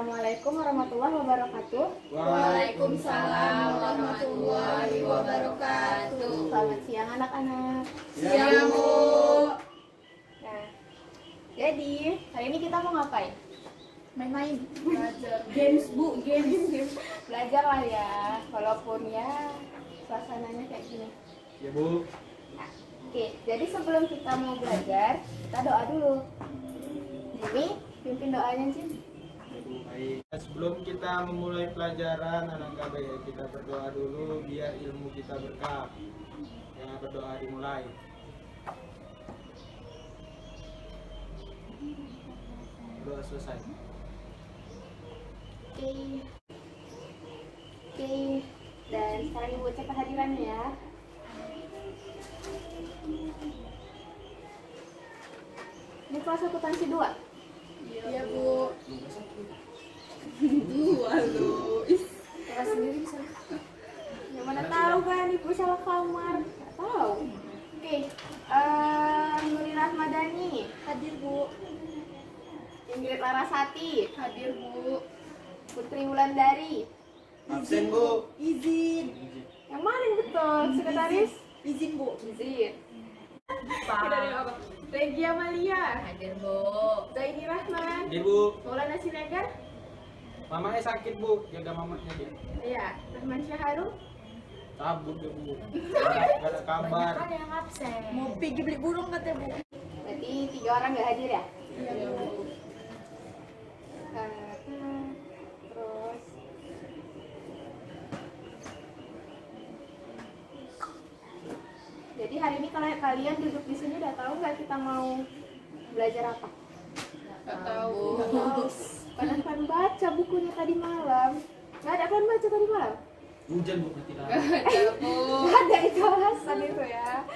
Assalamualaikum warahmatullahi wabarakatuh. Waalaikumsalam warahmatullahi wabarakatuh. Selamat siang anak-anak. Siang, Bu. Nah, jadi hari ini kita mau ngapain? Main-main. Belajar. Games, Bu. Games. Belajar lah ya, walaupun ya suasananya kayak gini. Ya Bu. Nah, oke, jadi sebelum kita mau belajar, kita doa dulu. Jadi, pimpin doanya sih. Baik. Sebelum kita memulai pelajaran, alangkah baik kita berdoa dulu biar ilmu kita berkah. Ya, berdoa dimulai. Doa selesai. Oke. Dan sekarang Ibu cek kehadirannya ya. Ini kelas akuntansi 2. Iya, Bu. Halo. Kelas sendiri bisa. Yang mana tahu kan Ibu salah kamar? Nggak tahu. Oke. Nuri Rahmadani Hadir, Bu. Ingrid Larasati, Hadir, Bu. Putri Wulandari. Absen Bu. Izin. Yang mana yang betul? Sekretaris? Izin, Bu. Izin. Dari apa? Regi Amalia, Hadir, Bu. Zaini Rahman, Hadir Bu. Maulana Siregar, Mamanya sakit Bu, jaga mamanya dia. iya, Rahman Syaharum, Cabut ya Bu. Gak ada kabar. yang absen. Mau pergi beli burung katanya, Bu. Berarti 3 orang nggak hadir ya? Iya, Bu. Terus jadi hari ini kalau kalian duduk di sini udah tahu nggak kita mau belajar apa? Nggak tahu. Padahal kan baca bukunya tadi malam. Nggak ada kan baca tadi malam? Hujan Bu nanti lah. Iya, Bu. Nggak ada itu alasan itu ya.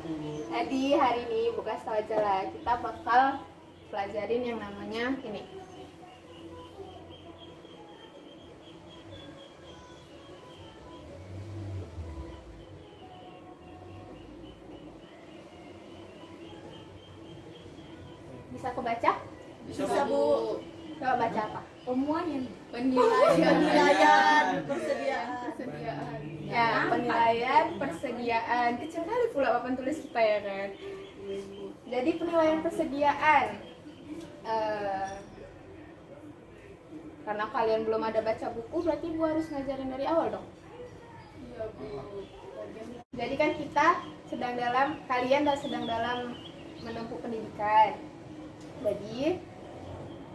Bu. Jadi hari ini buka tahu aja lah, kita bakal pelajarin yang namanya ini. Bisa kebaca? Bisa, Bu. Coba baca apa? Penilaian. Penilaian. Persediaan. Ya, penilaian, persediaan. Kecil kali pula papan tulis kita ya kan. Jadi penilaian persediaan. Karena kalian belum ada baca buku, berarti Bu harus ngajarin dari awal dong. Iya, Bu. Jadi kan kalian sedang dalam menempuh pendidikan. Jadi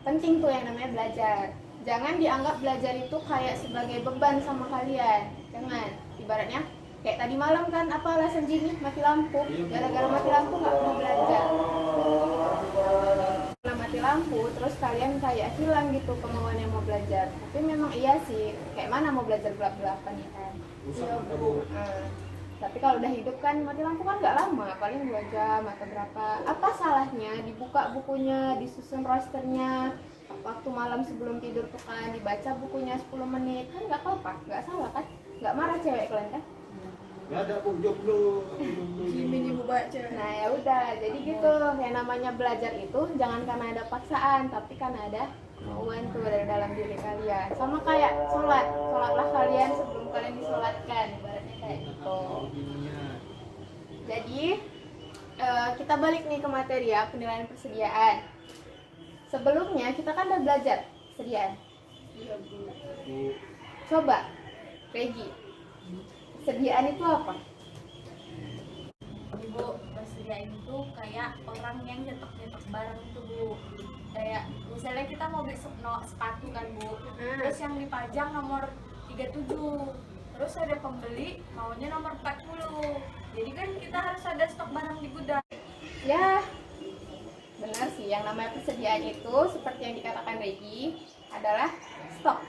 penting tuh yang namanya belajar. Jangan dianggap belajar itu kayak sebagai beban sama kalian. Jangan. Ibaratnya kayak tadi malam kan apa alasan Jimmy mati lampu? Gara-gara mati lampu nggak mau belajar. Karena mati lampu terus kalian kayak hilang gitu kemauannya mau belajar. Tapi memang iya sih. Kayak mana mau belajar gelap-gelapan ya kan? Iya Bu. Tapi kalau udah hidup kan mati lampu kan nggak lama, paling 2 jam atau berapa. Apa salahnya dibuka bukunya, disusun rosternya, waktu malam sebelum tidur tuh kan dibaca bukunya 10 menit, kan nggak apa-apa, nggak salah kan? Nggak marah cewek kalian kan? Gak ada Bu, jomblo. Jimin Ibu baca. Nah ya udah, jadi gitu. Yang namanya belajar itu jangan karena ada paksaan, tapi karena ada kemauan tuh dari dalam diri kalian. Sama kayak sholatlah kalian sebelum kalian disolatkan, ibaratnya kayak gitu. Jadi kita balik nih ke materi ya, penilaian persediaan. Sebelumnya kita kan udah belajar persediaan. Iya, Bu. Bu. Coba, Regi, persediaan itu apa? Ibu, persediaan itu kayak orang yang nyetok-nyetok barang itu, Bu. Kayak misalnya kita mau beli sepatu kan, Bu. Terus yang dipajang nomor 37. Terus ada pembeli maunya nomor 40. Jadi kan kita harus ada stok barang di gudang. Ya, benar sih. Yang namanya persediaan itu seperti yang dikatakan Regi adalah stok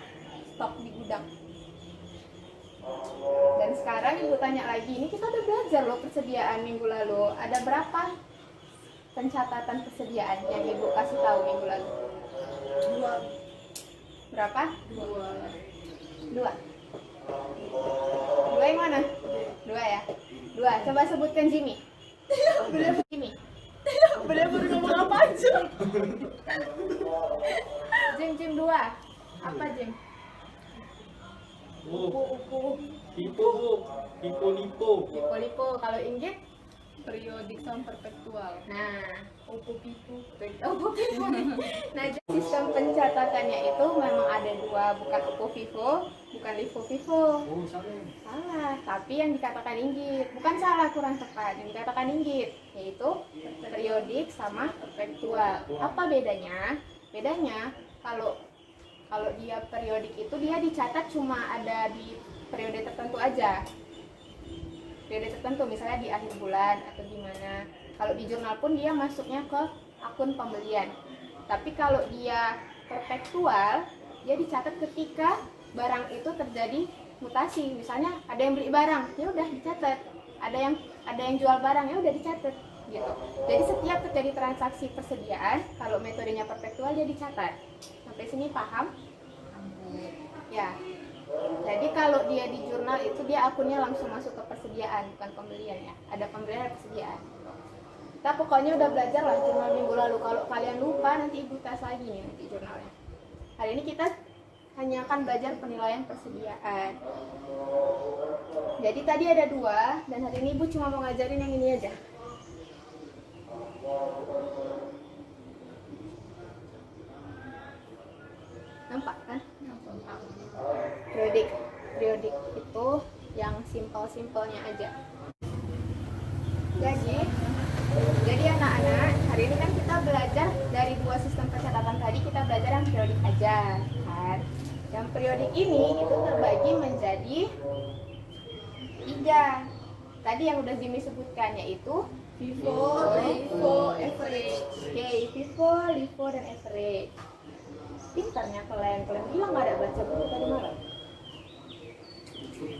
di gudang. Dan sekarang Ibu tanya lagi, ini kita udah belajar loh persediaan minggu lalu. Ada berapa pencatatan persediaan yang Ibu kasih tahu minggu lalu? 2. Berapa? 2. 2. 2 yang mana? 2 ya? 2. Coba sebutkan Jimmy. Jimmy. Bener-bener ngomong apa aja. Jim 2. Apa Jeng? Bu, Upu. lipo bu, lipo. Lipo-lipo. Kalau inggit? Periodik sama perpetual. Nah, Upu-pipu. Upo-Vivo. Nah, sistem pencatatannya itu memang ada dua, bukan Upo-Vivo, bukan Lipo-Vivo. Oh, salah. Salah, tapi yang dikatakan inggit. Bukan salah, kurang tepat. Yang dikatakan inggit, yaitu periodik sama perpetual. Apa bedanya? Bedanya, kalau dia periodik itu dia dicatat cuma ada di periode tertentu aja. Periode tertentu, misalnya di akhir bulan atau gimana. Kalau di jurnal pun dia masuknya ke akun pembelian. Tapi kalau dia perpetual, dia dicatat ketika barang itu terjadi mutasi. Misalnya ada yang beli barang, ya udah dicatat. Ada yang jual barang, ya udah dicatat gitu. Jadi setiap terjadi transaksi persediaan, kalau metodenya perpetual dia dicatat. Sampai sini paham? Ya. Jadi kalau dia di jurnal itu dia akunnya langsung masuk ke persediaan, bukan pembelian ya. Ada pembelian, ada persediaan. Kita pokoknya udah belajar lah jurnal minggu lalu. Kalau kalian lupa nanti ibu tes lagi nih nanti jurnalnya. Hari ini kita hanya akan belajar penilaian persediaan. Jadi tadi ada dua dan hari ini ibu cuma mau ngajarin yang ini aja. Nampak kan? Periodik itu yang simpel-simpelnya aja. Jadi anak-anak, hari ini kan kita belajar dari dua sistem pencatatan tadi, kita belajar yang periodik aja kan. Yang periodik ini itu terbagi menjadi 3. Tadi yang udah Jimmy sebutkan yaitu FIFO, LIFO, average. Oke, FIFO, LIFO, dan average. Pintarnya kalian bilang nggak ada baca buku tadi malam.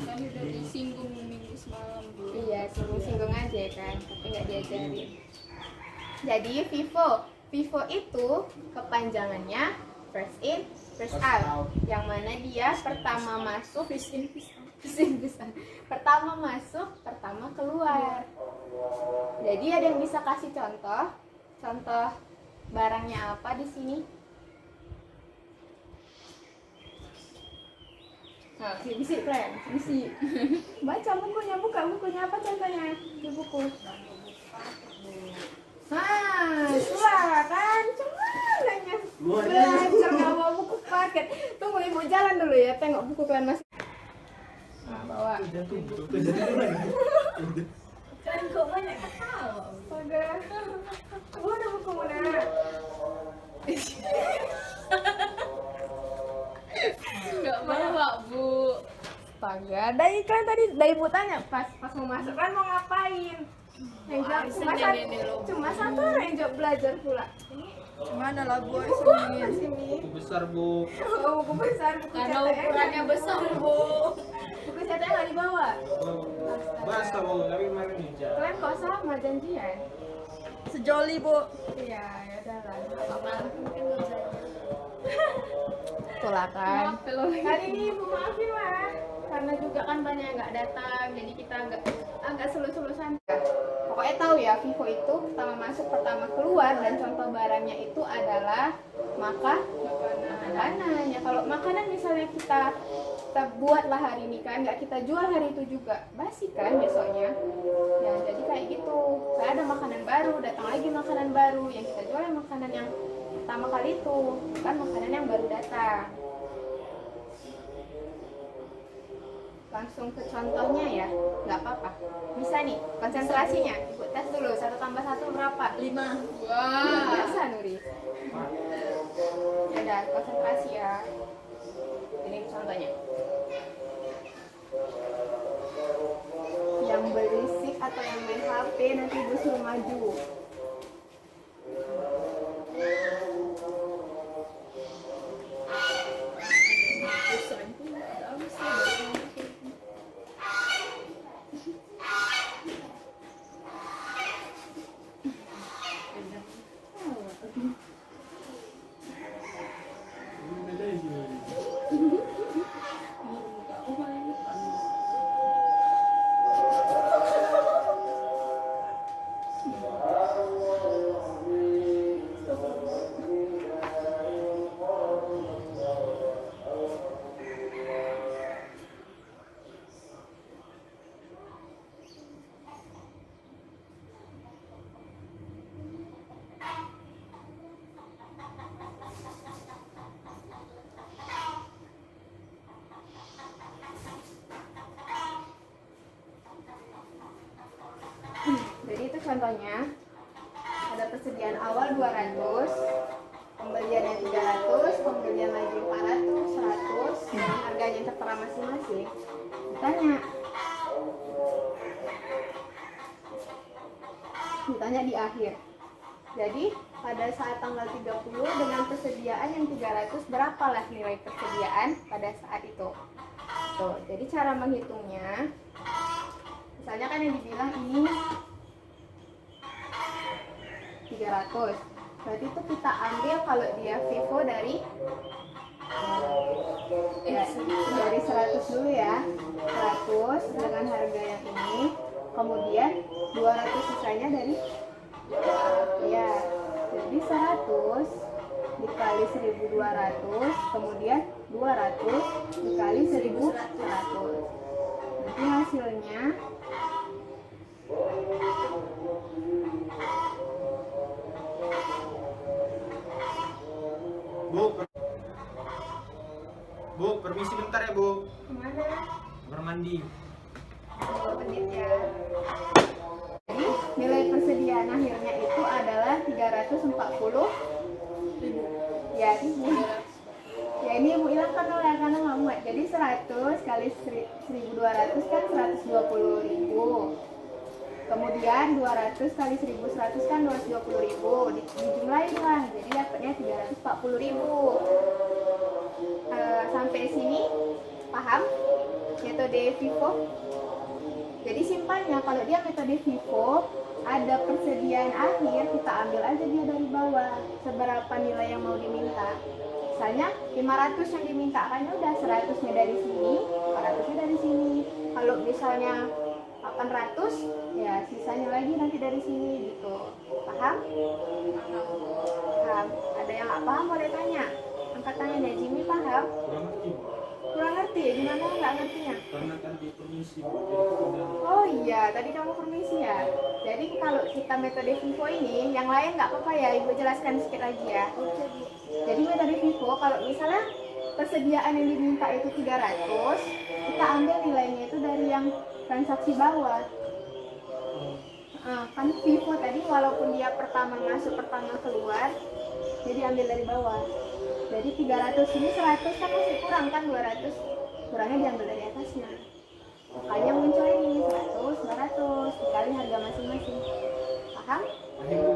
Kan udah disinggung minggu semalam Bu. Iya, singgung-singgung aja kan, tapi nggak diajarin. Jadi FIFO itu kepanjangannya first in, first out. Yang mana dia pertama masuk, first in, first out. Pertama masuk, pertama keluar. Jadi ada yang bisa kasih contoh? Contoh barangnya apa di sini? Nah, bisi keren, bisi. Baca bukunya, buka bukunya apa contohnya di buku. Nah, itulah kan, cuma nanya belajar nggak bawa buku paket. Tunggu ibu jalan dulu ya, tengok buku kalian masih. Nah, bawa. Kan kok banyak ketawa. Astaga. Oh, ada buku mana? Enggak bawa Bu. Astaga, dari iklan tadi, dari ibu tanya pas mau masuk kan mau ngapain? Yang jawab cuma satu orang yang jawab belajar pula. Ini Gimana lah Bu? sini. Buku besar bu. Oh, buku besar, buku Karena CTN. ukurannya besar Bu. Buku CTN nggak dibawa. Basta bu, tapi kemarin ninja. Kalian kok sama janjian? Sejoli Bu. Iya, ya udahlah. Kemarin mungkin nggak bisa. Itulah kan. Maaf, belum. Hari ini ibu maafin lah, karena juga kan banyak yang nggak datang, jadi kita agak slow-slowan. Pokoknya tahu ya, Vivo itu pertama masuk, pertama keluar, dan contoh barangnya itu adalah makanan. Ya kalau makanan misalnya kita buatlah hari ini kan, nggak kita jual hari itu juga, basi kan besoknya. Ya jadi kayak gitu. Kayak ada makanan baru, datang lagi makanan baru, yang kita jual yang makanan yang pertama kali itu, bukan makanan yang baru datang. Langsung ke contohnya ya, nggak apa-apa. Bisa nih, konsentrasinya. Ibu tes dulu, 1 tambah 1 berapa? 5. Wah, biasa Nuri. Ya udah, konsentrasi ya. Ini contohnya. Yang berisik atau yang main HP nanti ibu suruh maju. contohnya ada persediaan awal 200, pembeliannya 300, pembelian lagi 400, 100, dengan harganya tertera masing-masing. Ditanya di akhir. Jadi pada saat tanggal 30 dengan persediaan yang 300, berapalah nilai persediaan pada saat itu. Tuh, jadi cara menghitungnya, misalnya kan yang dibilang ini 300, berarti itu kita ambil kalau dia Vivo dari 100 dulu ya, 100 dengan harga yang ini, kemudian 200 sisanya dari ya, jadi 100 dikali 1200, kemudian 200 dikali 1100, nanti hasilnya Bu, permisi bentar ya Bu, kemana? bermandi. 2 menit ya. Jadi nilai persediaan akhirnya itu adalah 340 ya, ribu. Ya ini ibu hilangkan dulu ya karena nggak muat. Jadi 100 kali 1200 kan 120.000. Kemudian 200 kali 1100 kan 220.000. Dijumlahin lah, jadi dapatnya 340.000. Sampai sini paham metode Vivo? Jadi simpannya kalau dia metode Vivo, ada persediaan akhir, kita ambil aja dia dari bawah seberapa nilai yang mau diminta. Misalnya 500 yang diminta, kan udah 100-nya dari sini, 400-nya dari sini. Kalau misalnya 800, ya sisanya lagi nanti dari sini gitu. Paham? Paham. Ada yang nggak paham boleh tanya. Angkat tangannya. Jimmy paham? Kurang ngerti Bu, Kurang ngerti? Gimana nggak ngertinya? karena tadi permisi Bu, jadi kemudian Oh iya, tadi kamu permisi ya. Jadi kalau kita metode Vivo ini, yang lain nggak apa-apa ya, Ibu jelaskan sedikit lagi ya. Jadi metode Vivo, kalau misalnya persediaan yang diminta itu 300, kita ambil nilainya itu dari yang transaksi bawah. Kan Vivo tadi walaupun dia pertama masuk, pertama keluar, jadi ambil dari bawah. Jadi 300 ini 100 kan masih kurang kan 200, kurangnya diambil dari atasnya. Makanya muncul ini 100, 200 dikali harga masing-masing. Paham? akhir Bu.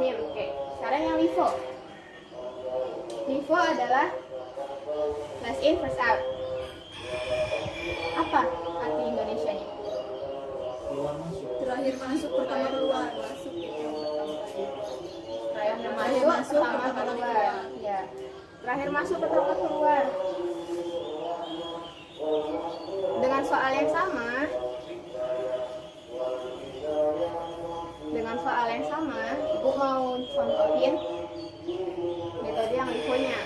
Oke. Sekarang yang Vivo. Vivo adalah last in first out. Apa arti Indonesianya? Keluar masuk. Terakhir masuk pertama keluar. Terakhir Terakhir masuk, masuk, pertama pertama keluar. keluar. Ya. Terakhir masuk, pertama keluar. Dengan soal yang sama, Ibu mau contohin metode yang LIFO-nya.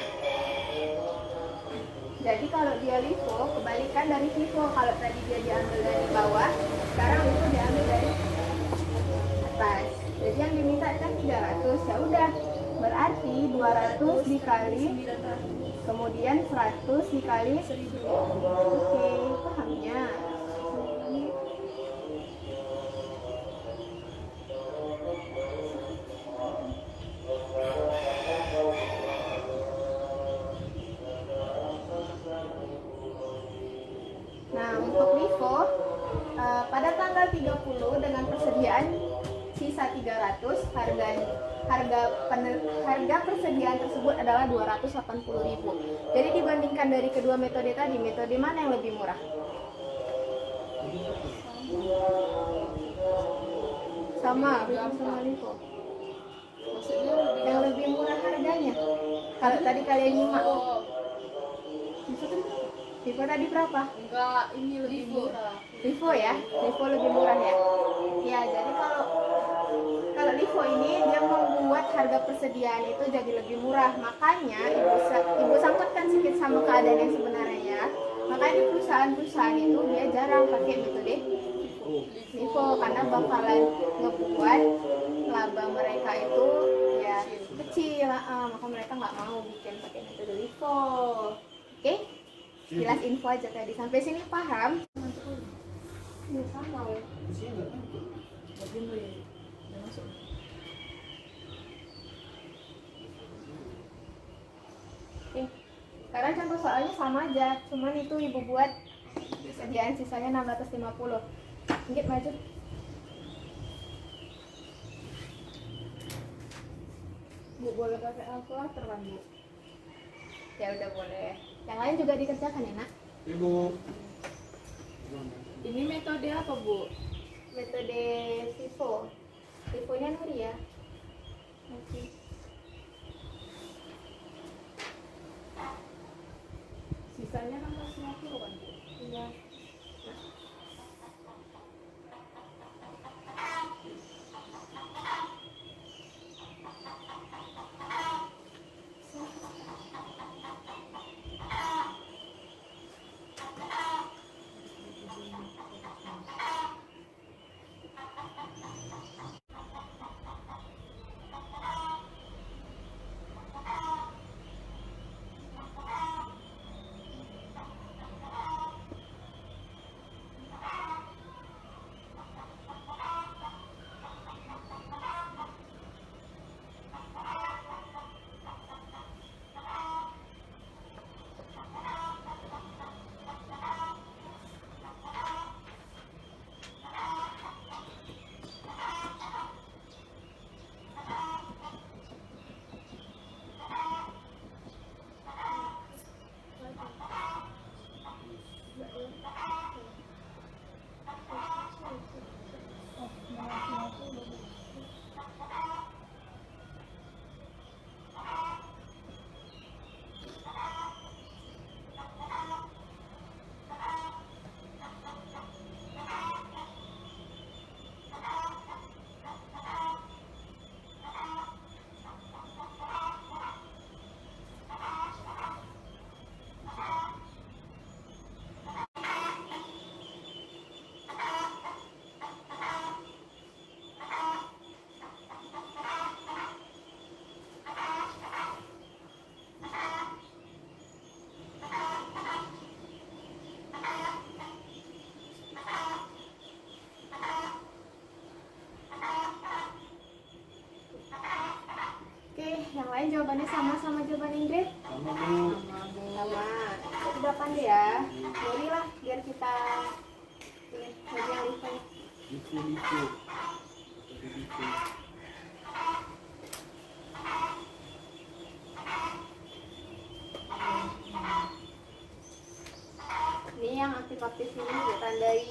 Jadi kalau dia LIFO, kebalikan dari Vivo. Kalau tadi dia diambil dari bawah, sekarang LIFO diambil dari atas. Jadi yang diminta kan 300, ya udah. Berarti 200 dikali, kemudian 100 dikali 1000. Oke, pahamnya. Nah, untuk Vivo pada tanggal 30 dengan persediaan sisa 300, harga persediaan tersebut adalah 280.000. Jadi dibandingkan dari kedua metode tadi, metode mana yang lebih murah? Sama, Vivo sama Vivo. Maksudnya Yang lebih murah harganya. Kalau tadi kalian nyimak, Vivo tadi berapa? enggak, ini lebih murah. Vivo ya, Vivo lebih murah ya. Ya, jadi kalau Vivo ini dia membuat harga persediaan itu jadi lebih murah. Makanya ibu sangkutkan sedikit sama keadaan yang sebenarnya ya. Makanya di perusahaan-perusahaan itu dia jarang pakai metode Vivo karena bakalan ngebuat laba mereka itu ya kecil. Maka mereka nggak mau bikin pakai metode Vivo. Oke? Jelas info aja tadi. Sampai sini paham? Ya, sama ya. masuk. Oke. Sekarang contoh soalnya sama aja, cuman itu ibu buat sediaan sisanya 650. Inggit maju. Bu boleh pakai kalkulator kan Bu? Ya udah boleh. Yang lain juga dikerjakan ya, Nak? Ibu. Ini metode apa Bu? Metode FIFO. FIFO-nya Nuri ya. Oke. Sisanya 650 kan Bu? Iya. Oke, yang lain jawabannya sama jawaban Ingrid? Sama Bu. Sama. Itu berapa deh ya? Nuri lah, biar kita pilih bagi yang lihatnya. Liku. Liku. Ini yang aktif-aktif ini ditandai.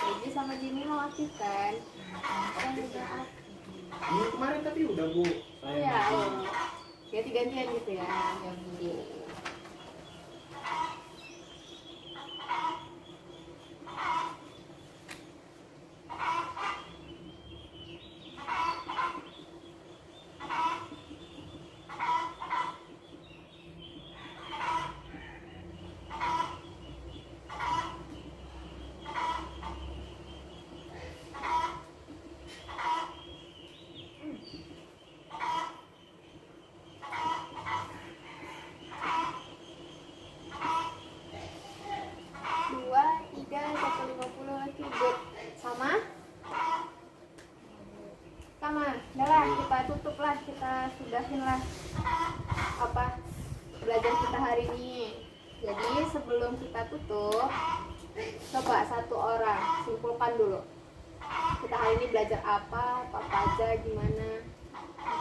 Jadi sama Jimmy mau aktif kan? Kan udah aktif. Ini kemarin tapi udah Bu. Oh ya, ganti-gantian gitu ya. Yang Bu. Kita sudahin lah apa belajar kita hari ini. Jadi sebelum kita tutup, coba satu orang simpulkan dulu kita hari ini belajar apa aja, gimana.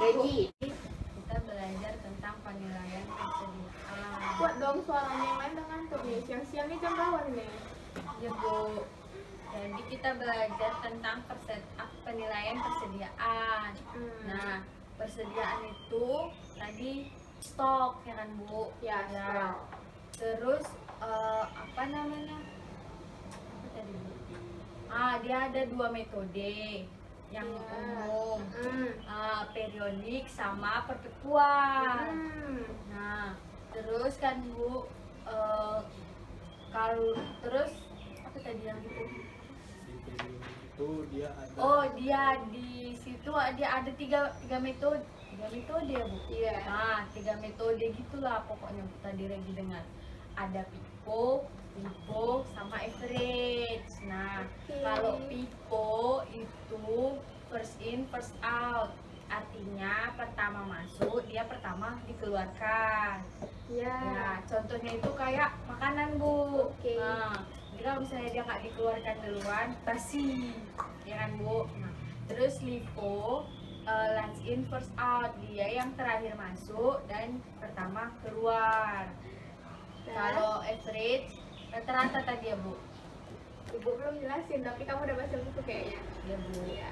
Regi, Kita belajar tentang penilaian persediaan. kuat dong suaranya, yang lain udah ngantuk nih. Siang-siangnya jam berapa nih? Ya Bu. Jadi kita belajar tentang penilaian persediaan. Nah, persediaan itu tadi stok ya kan Bu? Ya, Nah, terus apa namanya? Apa tadi Bu? Dia ada dua metode yang umum, periodik sama perpetual. Nah, terus kan Bu, kalau terus apa tadi yang itu? Itu dia ada. Oh, dia di situ dia ada tiga metode ya Bu. Iya. Nah, 3 metode gitulah pokoknya tadi Regi dengar. Ada pipo, sama average. Nah, kalau pipo itu first in first out, artinya pertama masuk dia pertama dikeluarkan. Ya. Ya, contohnya itu kayak makanan Bu. Oke. Nah, jadi kalau misalnya dia nggak dikeluarkan duluan, basi, ya kan Bu. Nah, terus LIFO, last in first out, dia yang terakhir masuk dan pertama keluar. Nah. Kalau average, rata-rata tadi ya Bu. Ibu belum jelasin, tapi kamu udah baca buku kayaknya. Ya Bu. Ya.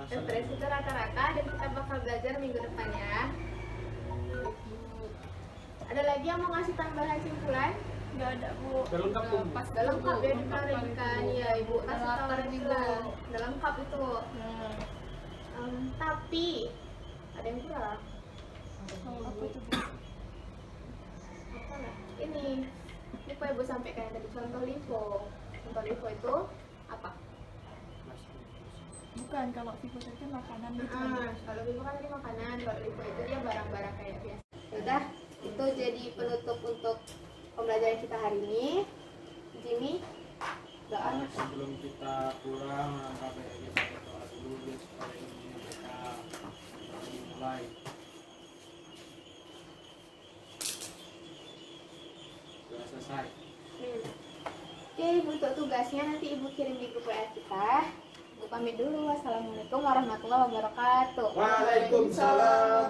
Average itu rata-rata dan kita bakal belajar minggu depan ya. Ada lagi yang mau ngasih tambahan simpulan? Nggak ada Bu. Udah lengkap Bu. Pas Udah lengkap ya di lengkap kali, kan Bu. ya ibu. Kasih tahu Latar lagi juga. Udah lengkap itu. Nah, Tapi ada yang kurang. apa tuh Bu? Apa nggak? Ini lupa ibu sampaikan tadi contoh LIFO. Contoh LIFO itu apa? Bukan, kalau Vivo tadi kan makanan gitu kan. Kalau LIFO kan tadi makanan, kalau LIFO itu dia barang-barang kayak biasa. Udah, itu jadi penutup untuk pembelajaran kita hari ini. Jimmy, doa. Sebelum kita pulang, KBR kita berdoa dulu biar supaya ilmunya mereka dimulai. Sudah selesai. Oke, untuk tugasnya nanti ibu kirim di grup WA kita. Ibu pamit dulu. Wassalamualaikum warahmatullahi wabarakatuh. Waalaikumsalam